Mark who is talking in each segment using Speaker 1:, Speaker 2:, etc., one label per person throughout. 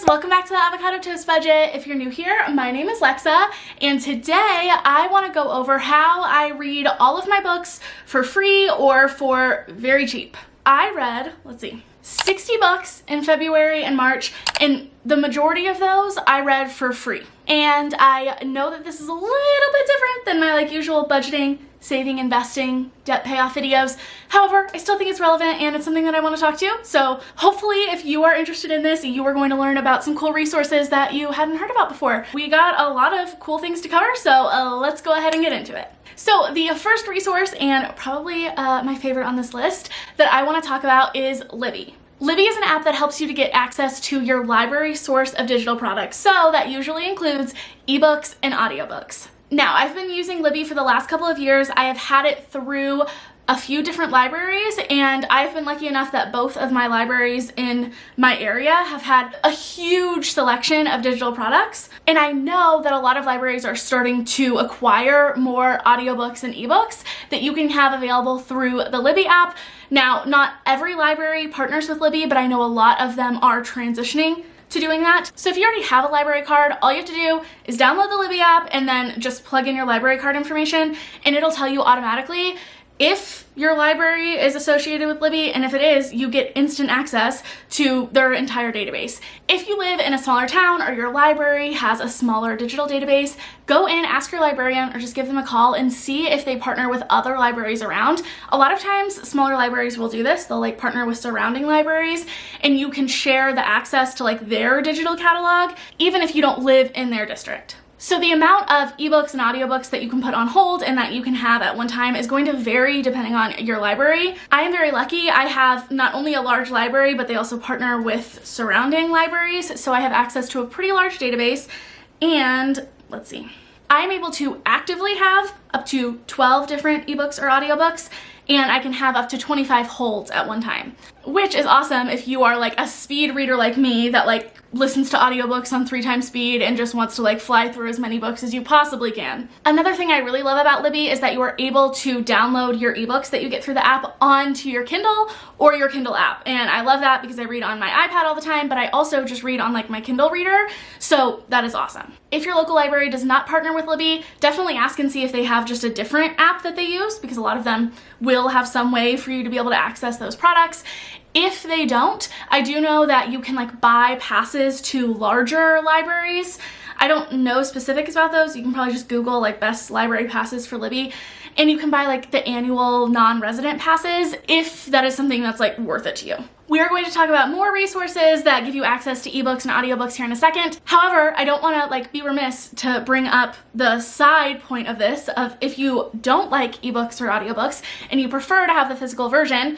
Speaker 1: friends, welcome back to the Avocado Toast Budget. If you're new here, my name is Lexa, and today I want to go over how I read all of my books for free or for very cheap. I read, 60 books in February and March, and the majority of those I read for free. And I know that this is a little bit different than my usual budgeting, saving, investing, debt payoff videos. However, I still think it's relevant and it's something that I want to talk to. So hopefully if you are interested in this, you are going to learn about some cool resources that you hadn't heard about before. We got a lot of cool things to cover, so let's go ahead and get into it. So the first resource, and probably my favorite on this list, that I want to talk about is Libby. Libby is an app that helps you to get access to your library source of digital products. So that usually includes ebooks and audiobooks. Now, I've been using Libby for the last couple of years. I have had it through a few different libraries, and I've been lucky enough that both of my libraries in my area have had a huge selection of digital products. And I know that a lot of libraries are starting to acquire more audiobooks and ebooks that you can have available through the Libby app. Now, not every library partners with Libby, but I know a lot of them are transitioning to doing that. So if you already have a library card, all you have to do is download the Libby app and then just plug in your library card information, and it'll tell you automatically if your library is associated with Libby, and if it is, you get instant access to their entire database. If you live in a smaller town or your library has a smaller digital database, go in, ask your librarian, or just give them a call and see if they partner with other libraries around. A lot of times, smaller libraries will do this. They'll partner with surrounding libraries, and you can share the access to their digital catalog, even if you don't live in their district. So the amount of ebooks and audiobooks that you can put on hold and that you can have at one time is going to vary depending on your library. I am very lucky. I have not only a large library, but they also partner with surrounding libraries. So I have access to a pretty large database, and I'm able to actively have up to 12 different ebooks or audiobooks, and I can have up to 25 holds at one time, which is awesome if you are a speed reader like me that listens to audiobooks on 3 times speed and just wants to fly through as many books as you possibly can. Another thing I really love about Libby is that you are able to download your ebooks that you get through the app onto your Kindle or your Kindle app. And I love that because I read on my iPad all the time, but I also just read on my Kindle reader. So that is awesome. If your local library does not partner with Libby, definitely ask and see if they have just a different app that they use, because a lot of them will have some way for you to be able to access those products. If they don't, I do know that you can buy passes to larger libraries. I don't know specifics about those. You can probably just Google best library passes for Libby, and you can buy the annual non-resident passes if that is something that's worth it to you. We are going to talk about more resources that give you access to ebooks and audiobooks here in a second. However, I don't want to be remiss to bring up the side point of this, of if you don't like ebooks or audiobooks and you prefer to have the physical version,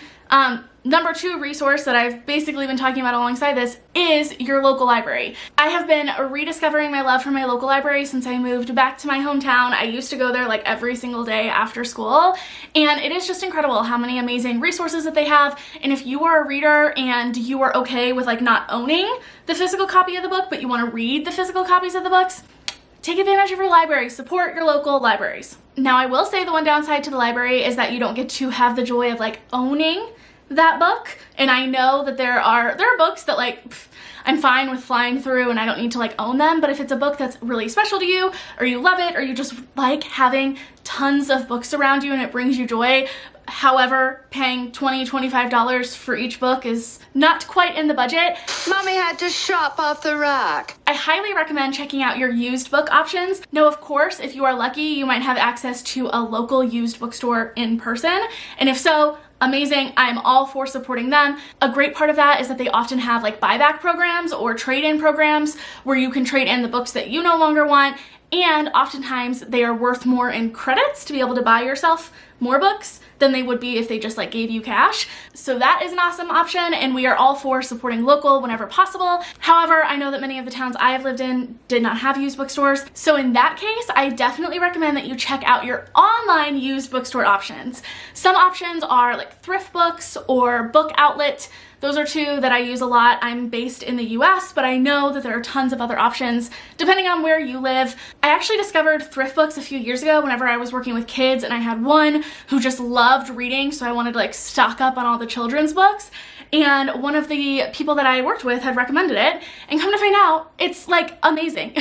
Speaker 1: number 2 resource that I've basically been talking about alongside this is your local library. I have been rediscovering my love for my local library since I moved back to my hometown. I used to go there every single day after school, and it is just incredible how many amazing resources that they have. And if you are a reader and you are okay with not owning the physical copy of the book, but you want to read the physical copies of the books, take advantage of your library. Support your local libraries. Now, I will say the one downside to the library is that you don't get to have the joy of owning that book. And I know that there are books that I'm fine with flying through and I don't need to own them, but if it's a book that's really special to you, or you love it, or you just having tons of books around you and it brings you joy, however, paying $20, $25 for each book is not quite in the budget.
Speaker 2: Mommy had to shop off the rack.
Speaker 1: I highly recommend checking out your used book options. Now, of course, if you are lucky, you might have access to a local used bookstore in person, and if so, amazing. I'm all for supporting them. A great part of that is that they often have buyback programs or trade-in programs where you can trade in the books that you no longer want, and oftentimes they are worth more in credits to be able to buy yourself more books than they would be if they just gave you cash. So that is an awesome option, and we are all for supporting local whenever possible. However, I know that many of the towns I have lived in did not have used bookstores. So in that case, I definitely recommend that you check out your online used bookstore options. Some options are thrift books or book outlet. Those are 2 that I use a lot. I'm based in the US, but I know that there are tons of other options depending on where you live. I actually discovered thrift books a few years ago whenever I was working with kids, and I had one who just loved reading, so I wanted to stock up on all the children's books. and one of the people that I worked with had recommended it, and come to find out, it's like amazing.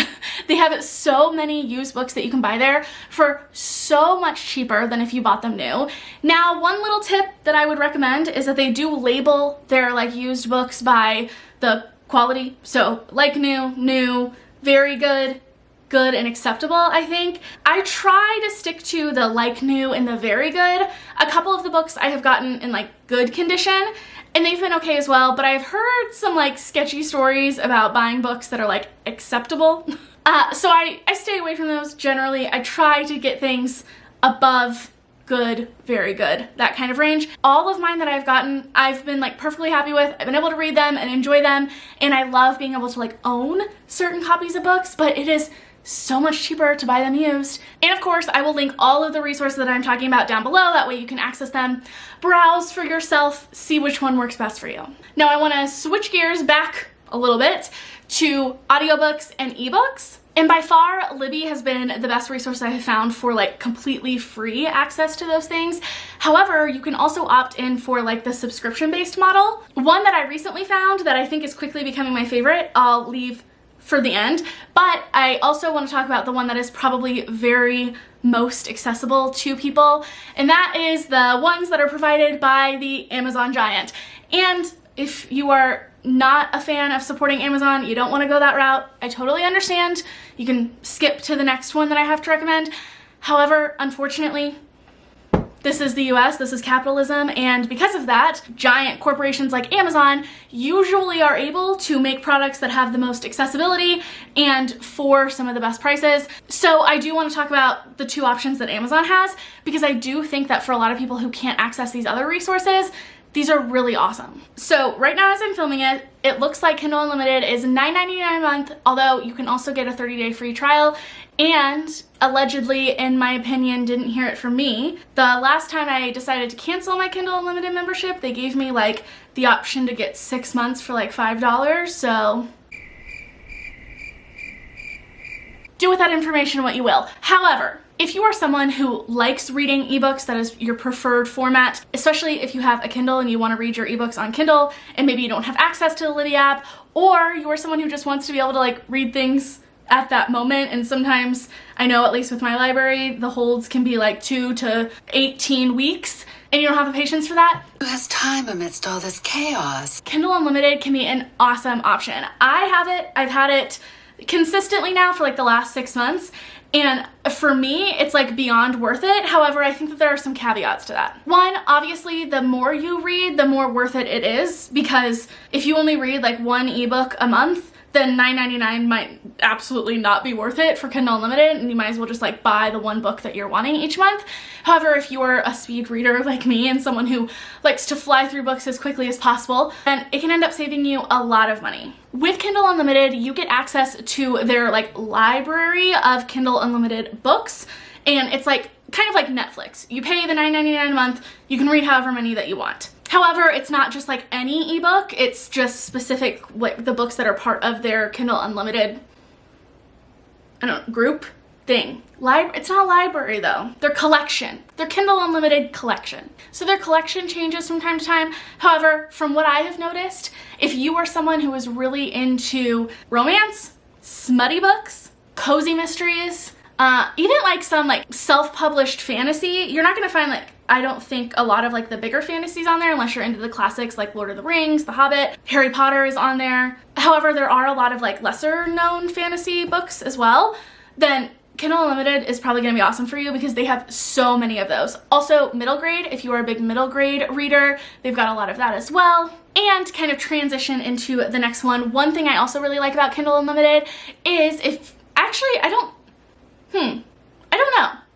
Speaker 1: They have so many used books that you can buy there for so much cheaper than if you bought them new. Now, one little tip that I would recommend is that they do label their like used books by the quality. So like new, very good, good, and acceptable, I think. I try to stick to the like new and the very good. A couple of the books I have gotten in like good condition, and they've been okay as well, but I've heard some like sketchy stories about buying books that are like acceptable. So I stay away from those generally. I try to get things above good, very good, that kind of range. All of mine that I've gotten, I've been like perfectly happy with. I've been able to read them and enjoy them, and I love being able to like own certain copies of books, but it is so much cheaper to buy them used. And of course, I will link all of the resources that I'm talking about down below. That way you can access them, browse for yourself, see which one works best for you. Now I want to switch gears back a little bit to audiobooks and ebooks. And by far, Libby has been the best resource I have found for like completely free access to those things. However, you can also opt in for like the subscription-based model. One that I recently found that I think is quickly becoming my favorite, I'll leave for the end, but I also want to talk about the one that is probably very most accessible to people, and that is the ones that are provided by the Amazon giant. And if you are not a fan of supporting Amazon, you don't want to go that route, I totally understand. You can skip to the next one that I have to recommend. However, unfortunately, this is the US, this is capitalism, and because of that, giant corporations like Amazon usually are able to make products that have the most accessibility and for some of the best prices. So I do want to talk about the two options that Amazon has, because I do think that for a lot of people who can't access these other resources, these are really awesome. So right now as I'm filming it, it looks like Kindle Unlimited is $9.99 a month, although you can also get a 30-day free trial. And allegedly, in my opinion, didn't hear it from me, the last time I decided to cancel my Kindle Unlimited membership, they gave me like the option to get 6 months for like $5, so do with that information what you will. However, if you are someone who likes reading ebooks, that is your preferred format, especially if you have a Kindle and you want to read your ebooks on Kindle and maybe you don't have access to the Libby app, or you are someone who just wants to be able to like read things at that moment, and sometimes I know, at least with my library, the holds can be like 2 to 18 weeks, and you don't have the patience for that.
Speaker 2: Who has time amidst all this chaos?
Speaker 1: Kindle Unlimited can be an awesome option. I have it, I've had it consistently now for like the last 6 months, and for me, it's like beyond worth it. However, I think that there are some caveats to that. One, obviously, the more you read, the more worth it is, because if you only read like one ebook a month, then $9.99 might absolutely not be worth it for Kindle Unlimited, and you might as well just like buy the one book that you're wanting each month. However, if you're a speed reader like me and someone who likes to fly through books as quickly as possible, then it can end up saving you a lot of money. With Kindle Unlimited, you get access to their like library of Kindle Unlimited books, and it's like kind of like Netflix. You pay the $9.99 a month, you can read however many that you want. However, it's not just like any ebook, it's just specific, like the books that are part of their Kindle Unlimited, group thing. It's not a library though, their collection, their Kindle Unlimited collection. So their collection changes from time to time. However, from what I have noticed, if you are someone who is really into romance, smutty books, cozy mysteries, even like some like self-published fantasy, you're not gonna find like, I don't think a lot of like the bigger fantasies on there unless you're into the classics like Lord of the Rings, The Hobbit, Harry Potter is on there. However, there are a lot of like lesser known fantasy books as well. Then Kindle Unlimited is probably gonna be awesome for you because they have so many of those. Also middle grade, if you are a big middle grade reader, they've got a lot of that as well. And kind of transition into the next one. One thing I also really like about Kindle Unlimited is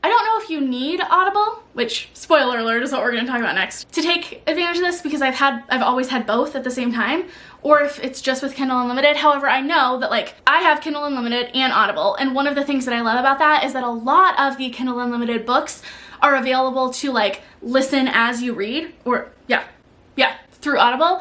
Speaker 1: I don't know if you need Audible, which, spoiler alert, is what we're gonna talk about next, to take advantage of this, because I've always had both at the same time, or if it's just with Kindle Unlimited. However, I know that like I have Kindle Unlimited and Audible, and one of the things that I love about that is that a lot of the Kindle Unlimited books are available to like listen as you read, or yeah, through Audible.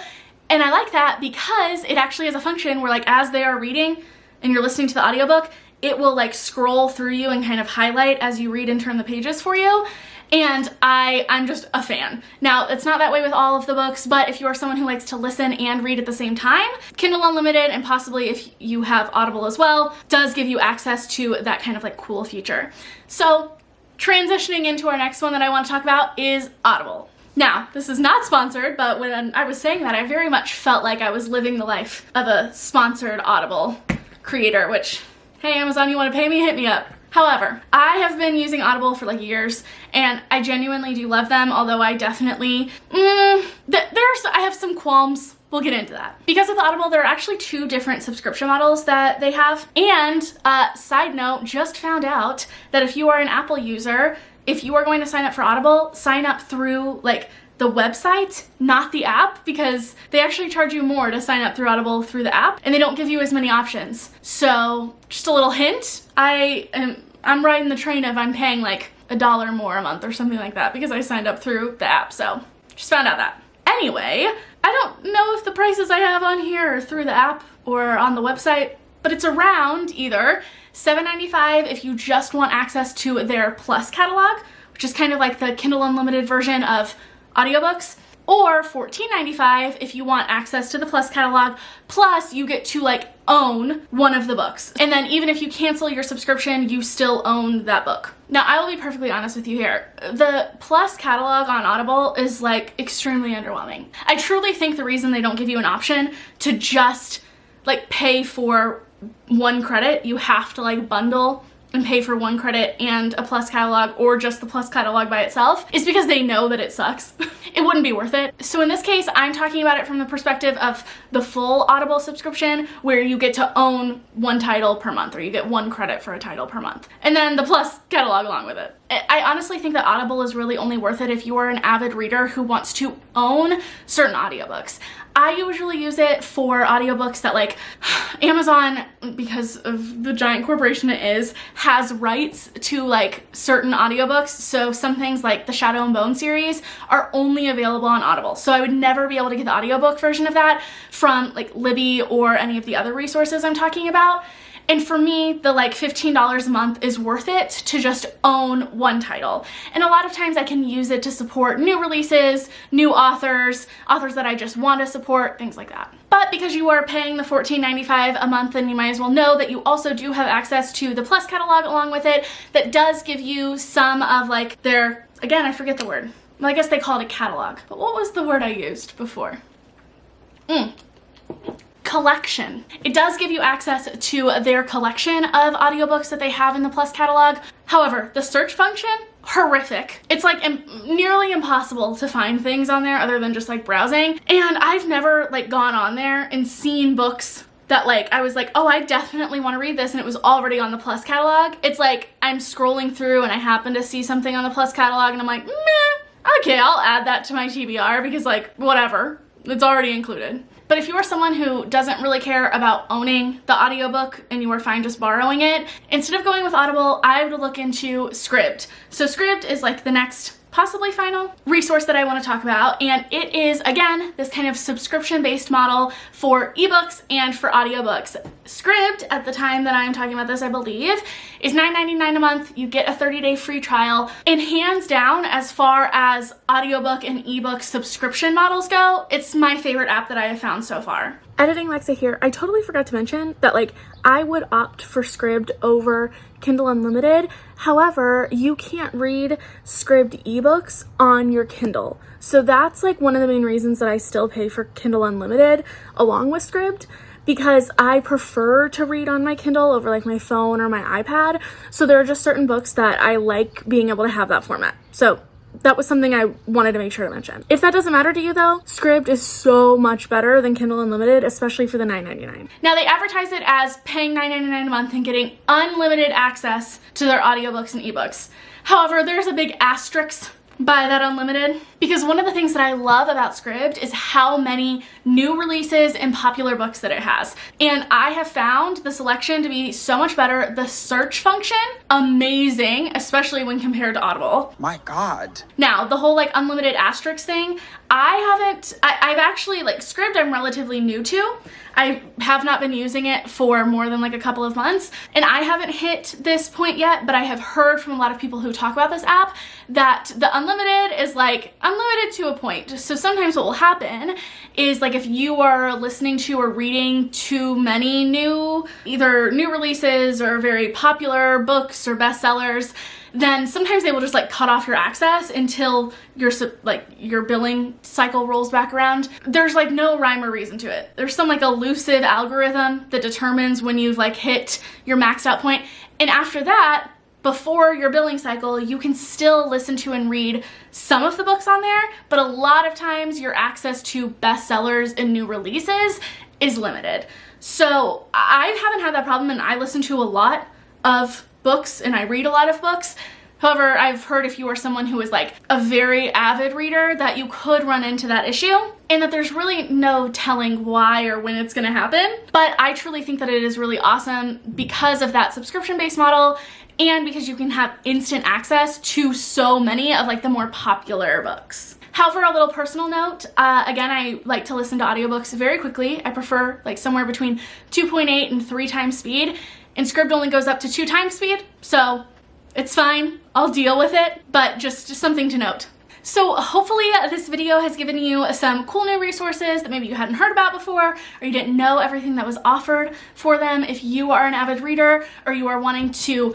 Speaker 1: And I like that because it actually has a function where like as they are reading and you're listening to the audiobook, it will like scroll through you and kind of highlight as you read and turn the pages for you. and I'm just a fan. Now, it's not that way with all of the books, but if you are someone who likes to listen and read at the same time, Kindle Unlimited, and possibly if you have Audible as well, does give you access to that kind of like cool feature. So transitioning into our next one that I want to talk about is Audible. Now, this is not sponsored, but when I was saying that, I very much felt like I was living the life of a sponsored Audible creator, which, hey Amazon, you want to pay me? Hit me up. However, I have been using Audible for like years, and I genuinely do love them, although I definitely, I have some qualms. We'll get into that. Because with Audible, there are actually 2 different subscription models that they have. And side note, just found out that if you are an Apple user, if you are going to sign up for Audible, sign up through like the website, not the app, because they actually charge you more to sign up through Audible through the app, and they don't give you as many options. So just a little hint, I'm riding the train of I'm paying like $1 more a month or something like that because I signed up through the app. So just found out that. Anyway, I don't know if the prices I have on here are through the app or on the website, but it's around either $7.95 if you just want access to their Plus catalog, which is kind of like the Kindle Unlimited version of audiobooks, or $14.95 if you want access to the Plus catalog, plus you get to like own one of the books. And then even if you cancel your subscription, you still own that book. Now, I will be perfectly honest with you here. The Plus catalog on Audible is like extremely underwhelming. I truly think the reason they don't give you an option to just like pay for 1 credit, you have to like bundle and pay for 1 credit and a Plus catalog, or just the Plus catalog by itself, is because they know that it sucks. It wouldn't be worth it. So in this case, I'm talking about it from the perspective of the full Audible subscription, where you get to own 1 title per month, or you get 1 credit for a title per month, and then the Plus catalog along with it. I honestly think that Audible is really only worth it if you are an avid reader who wants to own certain audiobooks. I usually use it for audiobooks that like Amazon, because of the giant corporation it is, has rights to like certain audiobooks. So some things like the Shadow and Bone series are only available on Audible. So I would never be able to get the audiobook version of that from like Libby or any of the other resources I'm talking about. And for me, the like $15 a month is worth it to just own 1 title. And a lot of times I can use it to support new releases, new authors that I just want to support, things like that. But because you are paying the $14.95 a month, then you might as well know that you also do have access to the Plus catalog along with it, that does give you some of like their, again, I forget the word. Well, I guess they call it a catalog. But what was the word I used before? Collection. It does give you access to their collection of audiobooks that they have in the Plus catalog. However, the search function, horrific. It's like nearly impossible to find things on there other than just like browsing. And I've never like gone on there and seen books that like I was like, oh, I definitely want to read this, and it was already on the Plus catalog. It's like I'm scrolling through and I happen to see something on the Plus catalog and I'm like, meh, okay, I'll add that to my TBR because like whatever, it's already included. But if you are someone who doesn't really care about owning the audiobook and you are fine just borrowing it, instead of going with Audible, I would look into scribd. So scribd is like the next, possibly final resource that I want to talk about, and it is again this kind of subscription-based model for ebooks and for audiobooks. Scribd, at the time that I'm talking about this, I believe, is $9.99 a month. You get a 30-day free trial, and hands down, as far as audiobook and ebook subscription models go, it's my favorite app that I have found so far. Editing Lexa here. I totally forgot to mention that like I would opt for Scribd over Kindle Unlimited. However, you can't read Scribd ebooks on your Kindle. So that's like one of the main reasons that I still pay for Kindle Unlimited along with Scribd, because I prefer to read on my Kindle over like my phone or my iPad. So there are just certain books that I like being able to have that format. So that was something I wanted to make sure to mention. If that doesn't matter to you though, Scribd is so much better than Kindle Unlimited, especially for the $9.99. Now they advertise it as paying $9.99 a month and getting unlimited access to their audiobooks and ebooks. However, there's a big asterisk by that unlimited, because one of the things that I love about Scribd is how many new releases and popular books that it has. And I have found the selection to be so much better. The search function, amazing, especially when compared to Audible.
Speaker 3: My God.
Speaker 1: Now, the whole like unlimited asterisk thing, I've actually, like Scribd I'm relatively new to. I have not been using it for more than like a couple of months, and I haven't hit this point yet, but I have heard from a lot of people who talk about this app that the unlimited is like unlimited to a point. So sometimes what will happen is like if you are listening to or reading too many either new releases or very popular books or bestsellers, then sometimes they will just like cut off your access until your billing cycle rolls back around. There's like no rhyme or reason to it. There's some like elusive algorithm that determines when you've like hit your maxed out point. And after that, before your billing cycle, you can still listen to and read some of the books on there, but a lot of times your access to bestsellers and new releases is limited. So I haven't had that problem, and I listen to a lot of books and I read a lot of books. However, I've heard if you are someone who is like a very avid reader that you could run into that issue, and that there's really no telling why or when it's gonna happen. But I truly think that it is really awesome because of that subscription-based model, and because you can have instant access to so many of like the more popular books. However, a little personal note, again, I like to listen to audiobooks very quickly. I prefer like somewhere between 2.8 and 3 times speed, and Scribd only goes up to 2 times speed, so it's fine. I'll deal with it, but just something to note. So hopefully this video has given you some cool new resources that maybe you hadn't heard about before, or you didn't know everything that was offered for them if you are an avid reader, or you are wanting to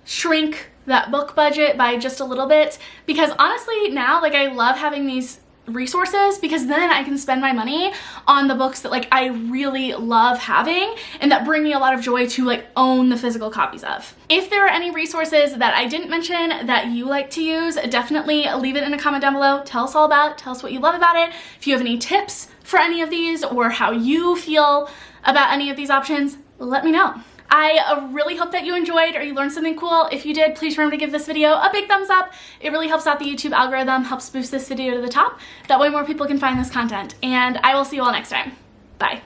Speaker 1: shrink that book budget by just a little bit. Because honestly now, like, I love having these resources because then I can spend my money on the books that like I really love having and that bring me a lot of joy to like own the physical copies of. If there are any resources that I didn't mention that you like to use, definitely leave it in a comment down below. Tell us all about it. Tell us what you love about it. If you have any tips for any of these or how you feel about any of these options, let me know. I really hope that you enjoyed or you learned something cool. If you did, please remember to give this video a big thumbs up. It really helps out the YouTube algorithm, helps boost this video to the top. That way more people can find this content. And I will see you all next time. Bye.